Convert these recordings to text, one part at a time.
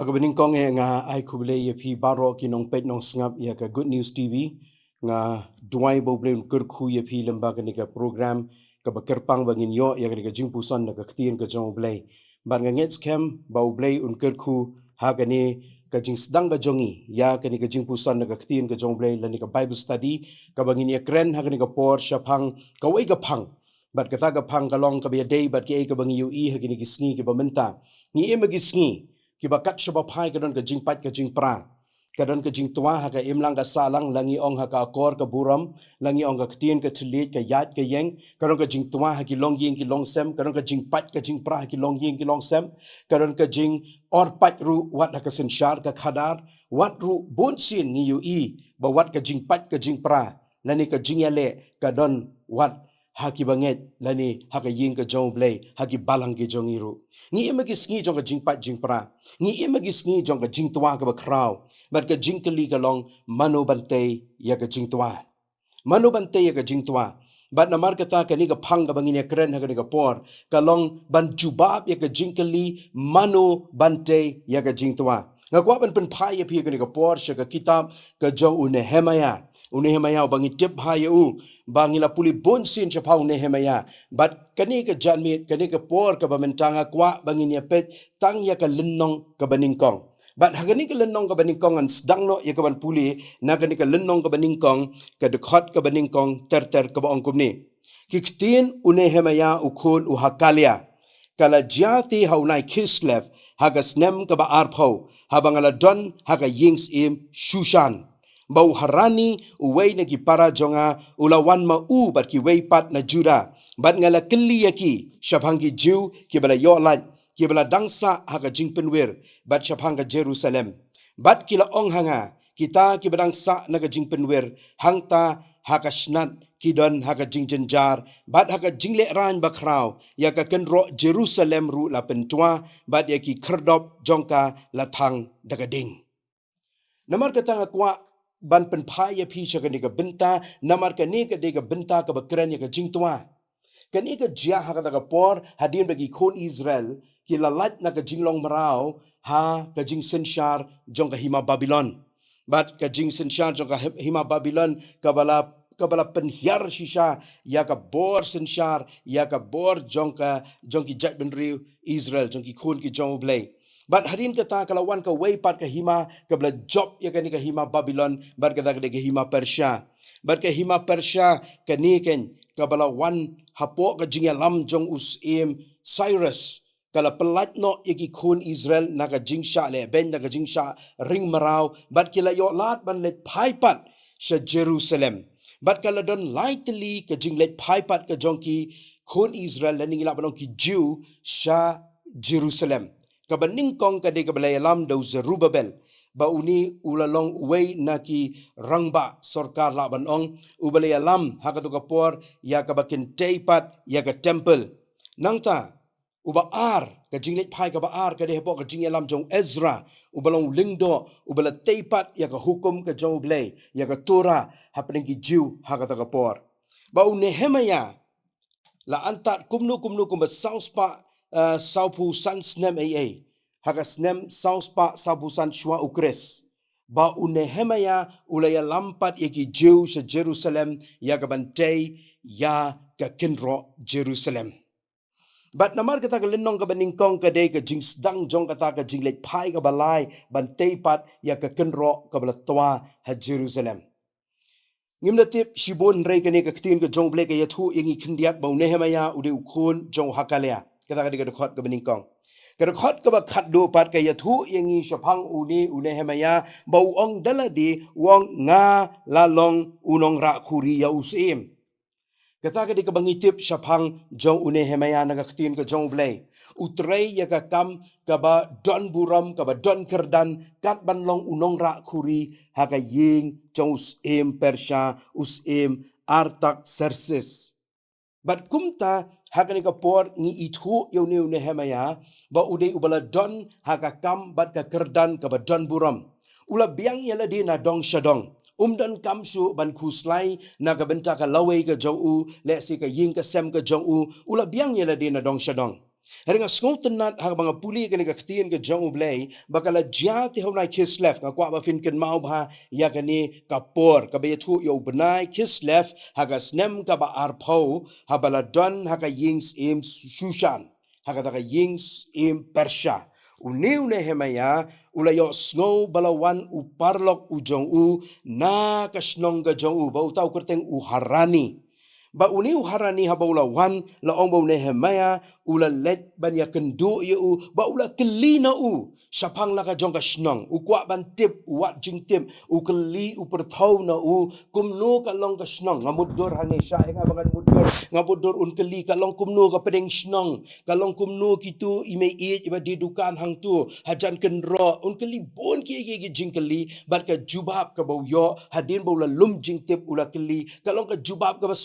Hagabeningkong nga I khublei baroh kinong peit nong sngap ya ka Good News TV nga duwai bo Blei Un kyrkhu lembaga ni ka program ka ba kyrpang bangin yo ya ka jingpusan na ka ktien ka jong blei ban nga ngets kem ba Blei Un kyrkhu hagani ka jing sedang ka jongi ya ka ni ka jingpusan na ka ktien ka jong blei lani ka Bible study ka bangin ya kren hagani ka por sya phang ka wei ka phang bat ka ga phang ka long ka ba day bat ke ka bangi yu I hagani ki sngi ka ba bynta ni emagi sngi kiba kat shaba phai kadon ka jingpat ka jingpra kadon ka jingtwa ha ka imlang ka salang langi ong ha ka akor ka buram langi ong ka ktien ka thilit ka yat ka yeng kadon ka jingtwa ha ki long yeng ki long sem kadon ka jingpat ka jingpra ha ki long yeng ki long sem kadon ka jing or pat ru wat ha ka senshar ka khadar wat ru bonsin ngi yu I ba wat ka jingpat ka jingpra lani ka jingyale kadon wat haki banget lani haka ying ka jong blei haki balang ke jong iru ngi emagi sngi jong ka jingpat jingpra ngi emagi sngi jong ka jingtwa ka bakraw bat ka jingkylli ka long mano bantay ya ka jingtwa mano bantay ya ka jingtwa bat namar kata ka ni ka phang ka bangin ya kren haka ni ka por ka long ban jubab ya ka jingkylli mano bantay ya ka jingtwa nga kwa ban pen phai ya pi ka ni ka por sya ka kitab ka jong Nehemaiah Nehemaiah bangi I T.Bn bangi la puli bonsin sya phau Nehemaiah bat kani ka janmiet kani ka por ka bamentanga kwa bangi ni peit tang ya ka lennong ka baningkong bat hagani ka lennong ka baningkong an sedang no ya ka ban puli na kani ka lennong ka baningkong ka dekhot ka baningkong ter ka baong kumni kiktin Nehemaiah ukun uhakalia kala jati haunai kislev haga snem ka ba arphau habangala don haga yings im shushan bau harani uwei na ki para jonga ulawan ma u bat ki wei pat na juda bat ngala kelli yaki syaphangi jiu ki bala yolat ki bala dangsa haga jingpenwer bat syaphanga Jerusalem bat kila ong hanga kita ki badangsa naga jingpenwer hangta haga snat kidon haga jingjenjar bat haga jingle ran bakraw ya ka kenro Jerusalem ru la pentwa bat yaki kerdop jongka lathang dagading namar katanga kwa ban pen phai ya phi cha ka ni ka bynta namar ka ni ka de ka bynta ka bakran ya ka jingtwa ka ni ka jia ha ka por hadin bagi khon Israel ki lalat na ka jinglong marau ha ka jing senshar jong ka hima Babylon bat ka jing senshar jong ka hima Babylon kabala penhiar shisha ya ka bor senshar ya ka bor jong ki jat benriu Israel jong ki khon ki jong blei bat harin kata kalawan ka way pat ka hima ka bla job ya kani ka hima Babylon bar ka hima Persia bar ka hima Persia kani ken ka bala wan hapo ka jingalam jong usim Cyrus kala pelat no yaki khun Israel naga jingsha le ben naga jingsha ring marau bat kila yo lat ban let phai pat sha Jerusalem bat kala don lightly ka jinglet phai pat ka jong ki khun Israel laning ila balong ki Jew sha Jerusalem kabaningkong kade kabalay alam daw Zerubabel ba uni ulalong uway na ki rangba sorkar labanong ubalay alam hakato kapor ya kabakin teipat ya ka temple nangta ubaar ka jinglet phai ka baar kade hepo ka jingalam jong Ezra ubalong lingdo ubala teipat ya ka hukum ka jong blei ya ka Torah hapeng ki Jew hakato kapor ba Nehemaiah la antat kumnu kumba sauspa saupu san snem haga snem sauspa saupu san shwa ukres ba Nehemaiah ulaya lampat yaki Jew sa Jerusalem ya ka bantay ya ka kinro Jerusalem bat namar kata ka lenong ka baningkong ka day ka jing sedang jong kata ka jing let phai ka balay bantay pat ya ka kinro ka balatwa ha Jerusalem ngimnatip shibon rei kani ka ktin ka jong blei ka yathu yangi khindiat ba Nehemaiah ude ukun jong hakalia kata ka dekhot ka beningkong ka dekhot ka ba khat do pat ka yathu yangi shaphang uni Nehemaiah ba ong daladi wong nga lalong unong ra khuri ya usim kata ka ka bangitip shaphang jong Nehemaiah na ka ktin ka jong blei utrei ya ka kam ka ba don buram ka ba don kerdan kat banlong unong ra khuri ha ka ying jong usim Persia usim Artak Serses bat kumta hakani ka por ni ithu yoni Nehemaiah ba udai ubala don haka kam bat ka kerdan ka ba don buram ula biang yala di na dong shadong dan kamsu ban khuslai na ka benta ka lawai ka jong u le si ka ying ka sem ka jong u ula biang yala di na dong shadong Hari nga skong tenat ha mga puli kani ka ktien ka jong blei bakala jia ti honai kislef nga kwa ba fin ken mau ba ya kani kapor ka ba tu yo benai kislef ha ga snem ka ba arpo ha bala don ha ka yings im shushan ha ka yings im persha Uniu Nehemaiah ula yo snow balawan u parlok u jong u na kasnong ga jong u ba utau kerteng u harani ba uniu harani ha ba ula wan la ong ba Nehemaiah ula let ban ya kendo ye u ba ula kelina u sapang la ka jong ka snong u kwa ban tip u wat jing tip u keli u perthau na u kumno ka long ka snong ngamudor hane sha nga bangan mudor ngabudor un keli ka long kumno ka pedeng snong ka long kumno kitu ime it iba di dukan hang tu hajan kenro un keli bon ki jingkeli bat ka jubab ka bau yo hadin bau la lum jing tip ula keli ka long ka jubab ka ba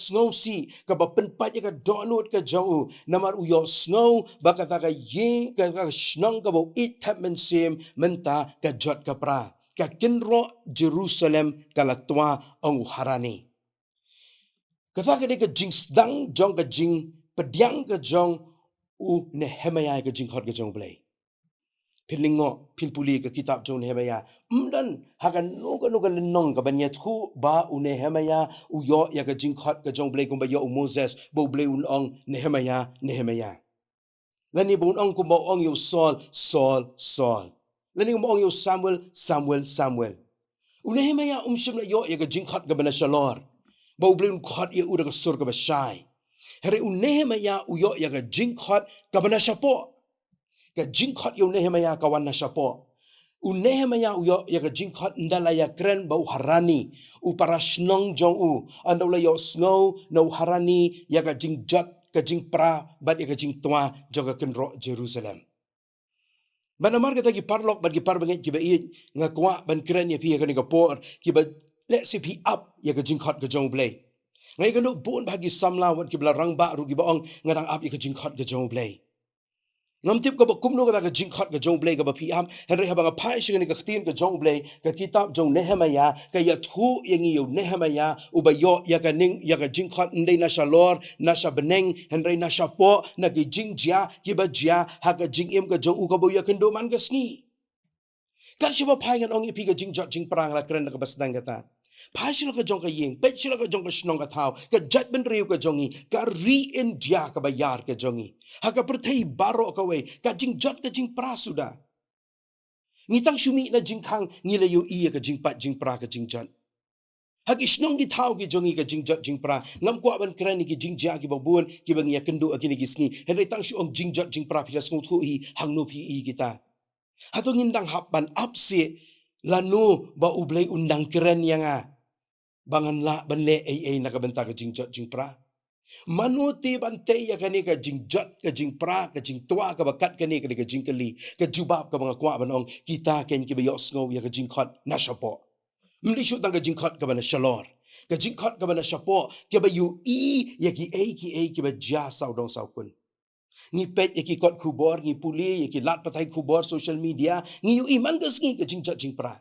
si ka ba penpat ka donut ka jauh namar uyo snow baka ta ka ye ka snong ka bo I T.Bn sim menta ka jot ka pra ka kinro Jerusalem ka latwa ang harani kata ka de ka jing sedang jong ka jing pediang ka jong u Nehemaiah ka jing hot ka jong blei Pilingo, pinpuli ka kitab jong Nehemaiah. Mdan, hagan nuga lenong ka banyet ku ba u Nehemaiah u yo ya ka jingkot ka jong blei kumba yo u Moses bo Blei Un Nehemaiah. Lani bo un kumba ong yo Saul. Lani kumba ong yo Samuel. U Nehemaiah shim na yo ya ka jingkot ka bana Shalor. Bo Blei Un kot ya u da ka sur ka ba Shai. Here u Nehemaiah u yo ya ka jingkot ka bana Shapo. Ka jingkot yo Nehemaiah kawan na siapo. U Nehemaiah u yo ya ka jingkot ndala ya kren ba u harani. U para snong jong u. Andau la yo snow na u harani ya ka jingjot ka jingpra bat ya ka jingtwa jong ka kenro Jerusalem. Banamar kata ki parlok bat ki parbanget ki ba iit nga kwa ban kren ya pi ya ka ni ka por ki ba let si pi up ya ka jingkot ka jong blei. Ngai ka no bon bagi samla wat ki bla rang ba ru ki ba ong ngadang up ya ka jingkot ka jong blei. Ngam tip ka ba kumno ka jingkot ka jong blei ka ba piam henry ha ba pai sing ni ka khtin ka jong blei ka kitab jong Nehemaiah ka ya thu yang yo Nehemaiah u ba yo ya ka ning ya ka jingkot ndai na Shalor na sha beneng henry na sha po na ki jingjia ki ba jia ha ka jingim ka jong u ka bo ya kendo man ka sngi kan siba pai ngan ong ipi ka jingjot jingprang la kren ka basdang kata pai sila ka jong ka ying peit sila ka jong ka snong ka thau ka jat ben riu ka jongi ka ri india ka ba yar ka jongi haka pertai baroh ka we ka jingjot ka jingpra suda ngitang syumi na jingkang ngila yu iya ka jingpat jingpra ka jingjot haki snong ki thau ki jongi ka jingjot jingpra ngam kwa ban kran ki jingjia ki babun ki bang ya kendo akini ki sngi henry tang syu ong jingjot jingpra pila sngu thu hi hangno pi i kita hato ngindang hapan apse lanu ba ublei undang keren yang bangan la banle ai nakabenta ka jingjot jingpra manuti bante ya kani ka jingjot ka jingpra ka jingtwa ka bakat kani ka jingkeli ka jubab ka mga kwa banong kita ken ki bayos ngo ya ka jingkot na shapo mli shu tang ka jingkot ka bana Shalor ka jingkot ka bana shapo ki ba yu i ya ki ki ba ja sau dong sau kun ni pet ya ki kot khubor ni puli ya ki lat patai khubor social media ni yu iman ka sngi ka jingjot jingpra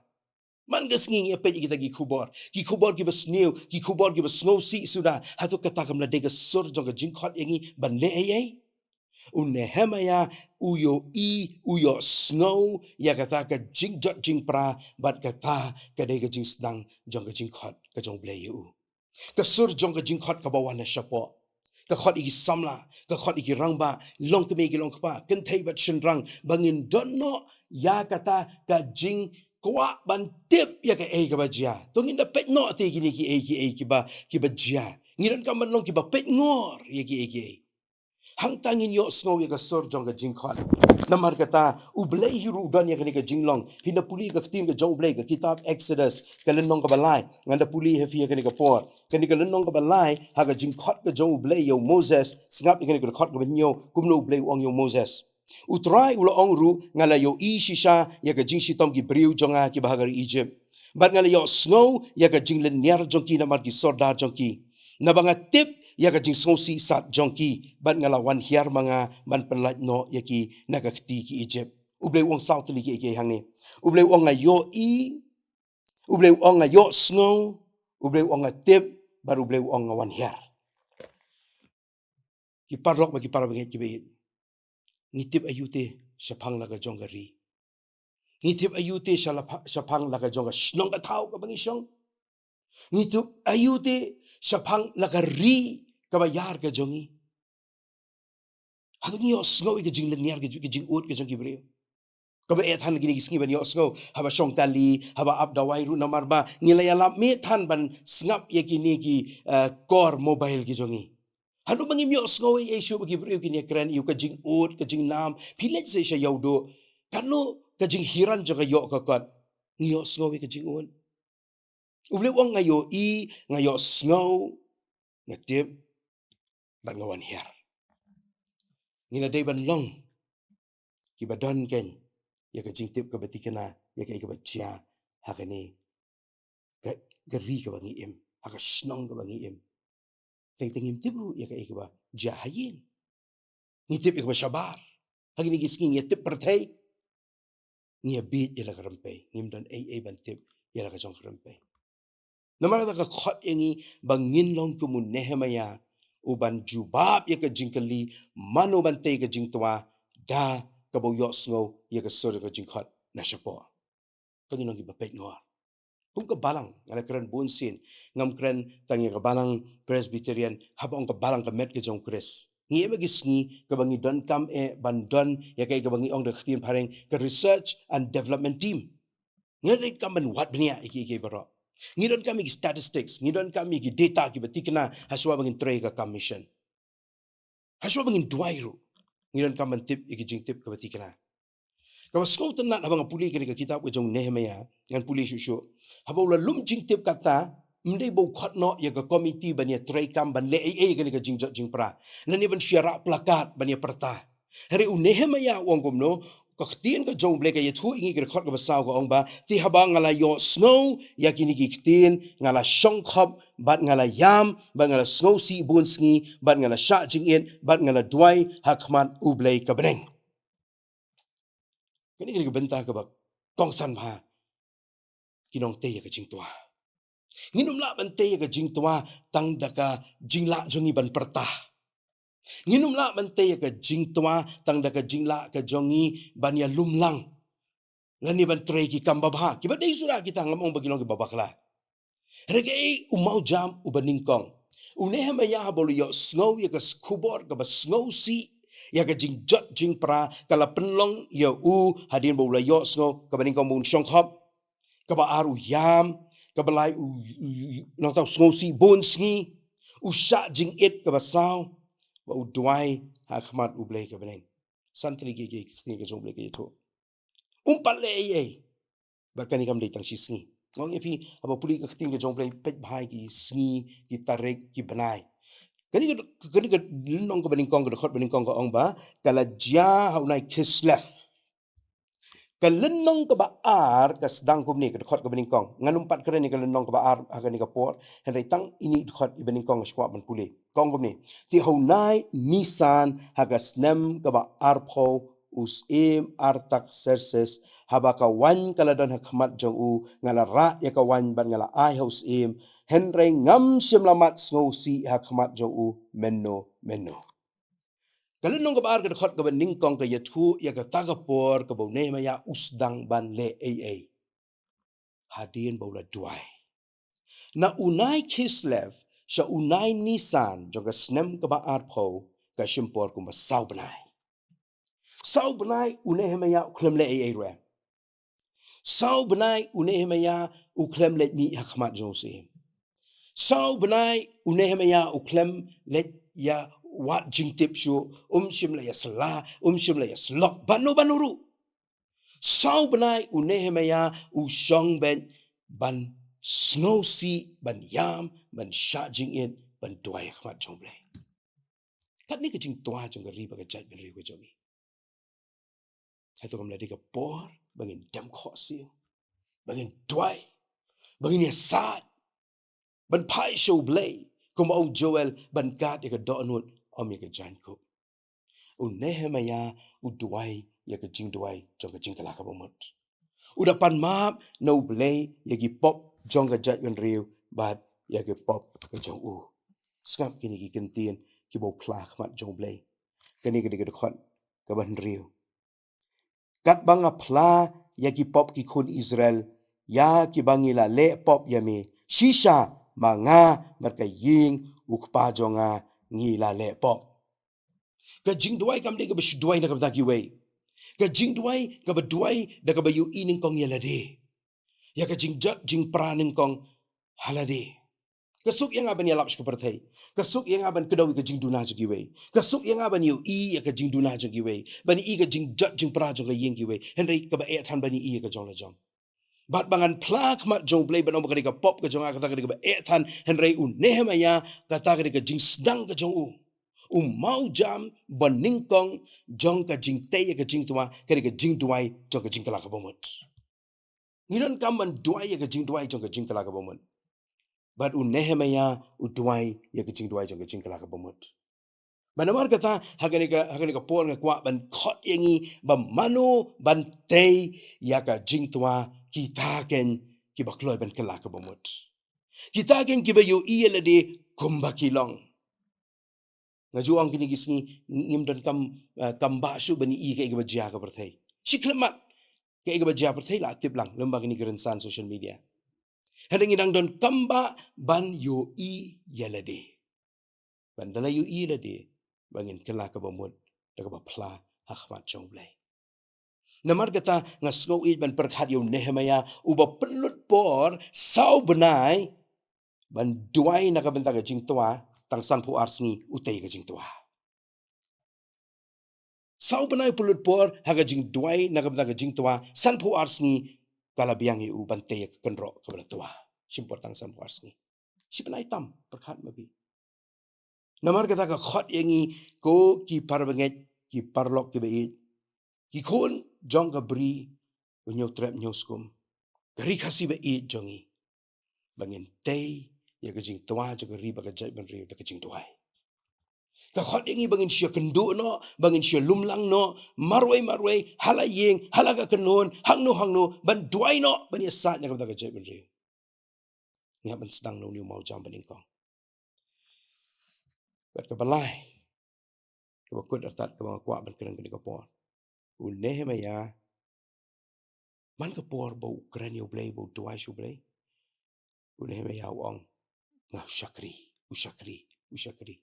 man gasngi epet kita ki khubor ki basniu ki khubor ki basno si sudah hatu kata kam la de sur jong ka jingkhot yangi ban le ai u Nehemaiah u yo snow ya kata ka jingjot jingpra bat kata ka de ka jingsdang jong ka jingkhot ka jong blei u ka sur jong ka jingkhot ka bawan na shapo ka khot iki samla ka khot iki rangba long ke me ki long kpa Kynthei bat shinrang bangin donno ya kata ka jing kwa ban tip ya ka ka bajia tongin da pet no te gini ki ba jia ngiran ka manlong ki ba pet ngor ya ki hang tangin yo snow ya ka sor jong ka jingkhot namar kata u blei hiru dan ya ka jinglong hina puli ka khtin ka jong blei ka kitab Exodus ka lenong ka balai nganda puli hefi ka por ka lenong ka balai ha ka jingkhot ka jong blei yo Moses singap ka khot ka banyo kumno blei ong yo Moses utrai ula ongru ngala yo I shisha ya ka jing shitom ki briu jonga ki bahagari Egypt bat ngala yo snow ya ka jing leniar jongki na mar ki sordar jongki na banga tip ya ka jing sonsi sat jongki bat ngala wan hiar manga man penlat no ya ki nagakti ki Egypt ublei wong south li ki hangni ublei wong yo ublei wong yo snow ublei wong tip baru ublei wong wan hiar ki parlok bagi para benget ki be ngitip ayute syapang laga jonggari. Ngitip ayute syapang laga jongga shnong ka tau ka bangisong. Ngitip ayute syapang laga ri ka bayar ka jongi. Hado ngi osngo ka jing leniar ka jing ut ka jong kibreo. Kaba ethan gini gisngi ban osngo haba syong tali haba abdawai ru namarba ngilaya lam methan ban snap yakini ki core mobile ki jongi. Hado bangi mi osngo e shu bagi breo kini kran yu ka jing ut ka jing nam pilej se sha yaudo kanu ka jing hiran jaga yo ka kat ngi osngo ka jing un. Uble wong ngayo snow ngatip ban ngawan her. Ngina day ban long ki badon ken ya ka jingtip ka batikana ya ka ikabachia hakane ka gari ka bangi im haka snong ka bangi im. Tengim tibru ya ka ikaba jahayin. Ngitip ikaba syabar. Hagini gisking ya tip pertai. Ngia bit ya la karampai. Ngim don ban tip ya la ka jong karampai. Namara ka khot yangi bangin long kumun Nehemaiah uban Jubab ya ka Jingkylli Mano bantai ka Jingtwa da ka boyo sngo ya ka sor ka jingkhot na syapo. Kanginong ki bapet ngor. Kung ka balang ngala kran bunsin ngam kran tangi ka balang Presbyterian habang ka balang ka met ka jong Chris. Ngi magisngi ka bangi don kam ban don ya ka bangi ong da khtin pareng ka research and development team. Ngi ka ban wat bnia iki baro. Ngidon kami ki statistics, ngidon kami ki data ki batikna haswa bangin tray ka commission. Haswa bangin duairu. Ngidon kami tip iki jing tip ka batikna. Kama skau tenat habang puli ka kitab ujung Nehemaiah ngan puli syusyu. Habang la lum jing tip kata mendai bau khatno ya ka komiti bania tray kam ban le ka ka jing jing pra. Lani ban syara plakat bania perta. Hari Nehemaiah wong gomno kaktin ka jong blei ka yathu ingi ka khot ka basaw ka ong ba ti habang ngala yo snow yakini ki ktin ngala shongkhop bat ngala yam bat ngala snow si bunsngi bat ngala sha jingin bat ngala duai hakman ublei ka beneng kini ka benta ka bak tongsan bha kinong te ya ka jingtwa nginum la ban te ya ka jingtwa tang daka jingla jongi ban pertah nginum la bante ya ka jingtwa tang da ka jingla ka jongi bania lumlang lani ban trei ki kambabha ki ba dei sura kita ngamong bagilong ki babakla rege umau jam ubaningkong Nehemaiah bolu yo snow ya ka skubor ka ba snow si ya ka jingjot jingpra kala penlong ya hadin bolu yo snow ka baningkong bun shongkhop ka ba aru yam ka balai nang tau snow si bun sngi usha jingit ka ba saw ba uduai hakmat ublei ka beneng santri ge ka jong blei ka itu umpat le bakani kam dei tang sisngi ngong epi aba puli ka khting ka jong blei pet bhai ki sngi ki tarek ki banai kani ka linong ka bening kong ka khot bening kong ka ong ba kala ja haunai kislef kalenong ka baar ka sedang kumni ka khot ka bening kong nganumpat keren ni kalenong ka baar agani ka por henry tang ini khot i bening kong skwa ban puli kong kumni ti haunai nisan hagas nem ka baar pho artak serses habaka wan kaladan hakmat jong ngala ra ya ka wan ban ngala ai house henry ngam simlamat ngosi hakmat jong menno kalau nong ka baar ka khot ka bening kong ka yathu ya ka tagapor ka bo Nehemaiah usdang ban le hadin bo la duai na unai kislev sha unai nisan jong ka snem ka baar pho ka shimpor kum sau benai Nehemaiah klem le re sau benai Nehemaiah klem le mi hakmat jong si sau benai Nehemaiah klem le ya wat jingtip shu shim la yasla shim la yaslok banuru sau benai Nehemaiah shong ben ban snow si ban yam ban sha jingin ban duai hakmat jong blei kat ni ka jing tua jong ka riba ka jat ben riba jongi hai to kam la ka por bangin dam kho si bangin duai bangin ya sat ban pai show blei kuma Joel ban kat ya ka donut om ya ka jankup Nehemaiah duai ya ka jingduwai jong ka jingkala ka bomot udapan map no blei ya ki pop jong ka jat ben riu bat ya ki pop ka jong skap kini ki kentien ki bo kla khmat jong blei kani ka khot ka ban riu. Kat bang apla ya ki pop ki kun Israel ya ki bangila le pop ya me shisha manga marka ying ukpa jonga ngila le pop. Ka jingduwai kam de ka bashduwai na ka ki wei. Ka jingduwai ka baduwai da ka bayu ining kong yalade. Ya ka jingjat jingpra ning kong halade. Kasuk yang aban yalap shkuperthai. Kasuk yang aban kedawi ka jingduna jogiwe. Kasuk yang aban yu I ya ka jingduna jogiwe. Bani I ka jingjat jingpra jong ka yeng giwe. Henry ka ba ethan bani I ya ka jong la jong. Bat bangan plak mat jong blei ban ka ka pop ka jong ka ka ba ethan Henry un Nehemaiah ka ka jing sedang ka jong u. Mau jam baningkong jong ka jingtei ya ka jingtwa ka jingduwai jong ka jingkala ka bomot. Ngiron kamban duai ya ka jingduwai jong ka jingkala ka bomot. But Nehemaiah utuai ya kecing tuai jong kecing kelaka bomot. Banamar kata haganika por ngakwa ban khot yangi ban mano ban tei ya ka jingtwa kita ken ki bakloi ban kelaka bomot. Kita ken ki bayu iya lade kumbakilong. Ngajuang kini gisni ngim dan kam basu bani I ka iga bajia ka perthai. Siklamat ka iga bajia perthai la tip lang lembag ni gerensan social media. Hadang idang don kamba ban yo I yalade. Ban dala yo I lade bangin kelaka bomot daga bapla hakmat jong blei. Namar kata ngasngau I ban perkhat yo Nehemaiah uba pelut por sau benai ban duai nakabenta ka jingtwa tang sanpu arsni utei ka jingtwa. Sau benai pelut por haga jing duai nakabenta ka jingtwa sanpu arsni kalabiang u bantei ka kenro ka tua. Simpor tang sanpu arsni. Si penai tam perkhat mabi. Namar kata ka khot yangi ko ki parbanget ki parlok ki beit. Ki kun jong ka beri unyo trap nyoskum. Gari kasi beit jongi. Bangin tei ya ka jing tua jong ri ba ka jai ban ri da ka jing tuai. Ka khot yangi bangin sia kendu no, bangin sia lumlang no, marwai halayeng halaga kenon hangno ban duai no ban ya sa nya ka jai ban ri. Nga ban sedang no ni mau jam baning kong. Bat ka balai. Ka bakut atat ka mga kwa ban kerang ka por. Nehemaiah man ka por bau keren yo blei bau duai shu blei. Nehemaiah ong ngah usyakri.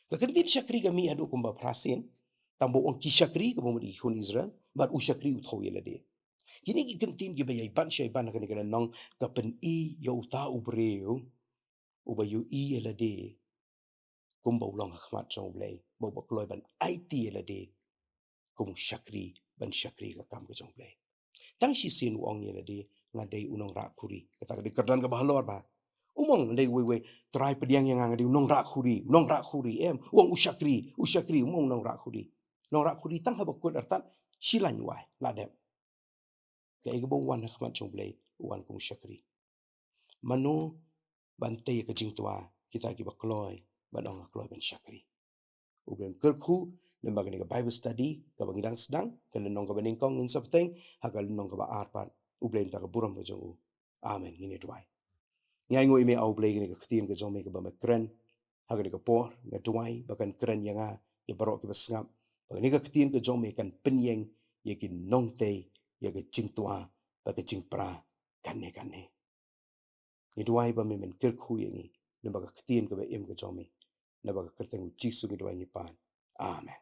Ka kentin syakri kami adu kumba prasin. Tambo ong ki syakri ka bomodi hun Israel, bat usyakri uthau yelade. Kini ki kentin ki bayai ban syai ban kan kana nong ka pen I yo ta ubreu ubayu I yelade. Kumba ulang khmat jong blei bau bakloi ban IT yelade. Kum syakri ban syakri ka kam ka jong blei. Tang si sin uang yelade ngadai unong rak khuri. Kata ka dikerdan ka halor ba. Umong ndai we try pediang yang ngadi unong rak khuri em uang usyakri umong unong rak khuri. Nong rak khuri tang habakut artat silan wai ladem. Ka ega bong wan khmat jong blei uan kum syakri. Mano bantai ka jingtwa kita ki bakloi banong akloi ban syakri. Ubem kyrkhu lembaga ni Bible study ka bangidang sedang ka lenong ka baningkong in sabteng hagal lenong ka ba arpat ublen ta ka buram ka jong. Amen ngini tuai. Ngai ngoi me au blei ka khtien ka jong me ka ba kren hagal ka por nga tuai bakan kren yanga ya baroh ki basngap. Ni ka khtien ka jong me kan penyeng ye ki nongtei ye ka jingtwa ba ka jingpra kane. Ni tuai ba me men kyrkhu yengi lembaga khtien ka ba em ka jong me. Nabaga kerteng jisu ki tuai ni pan. Amen.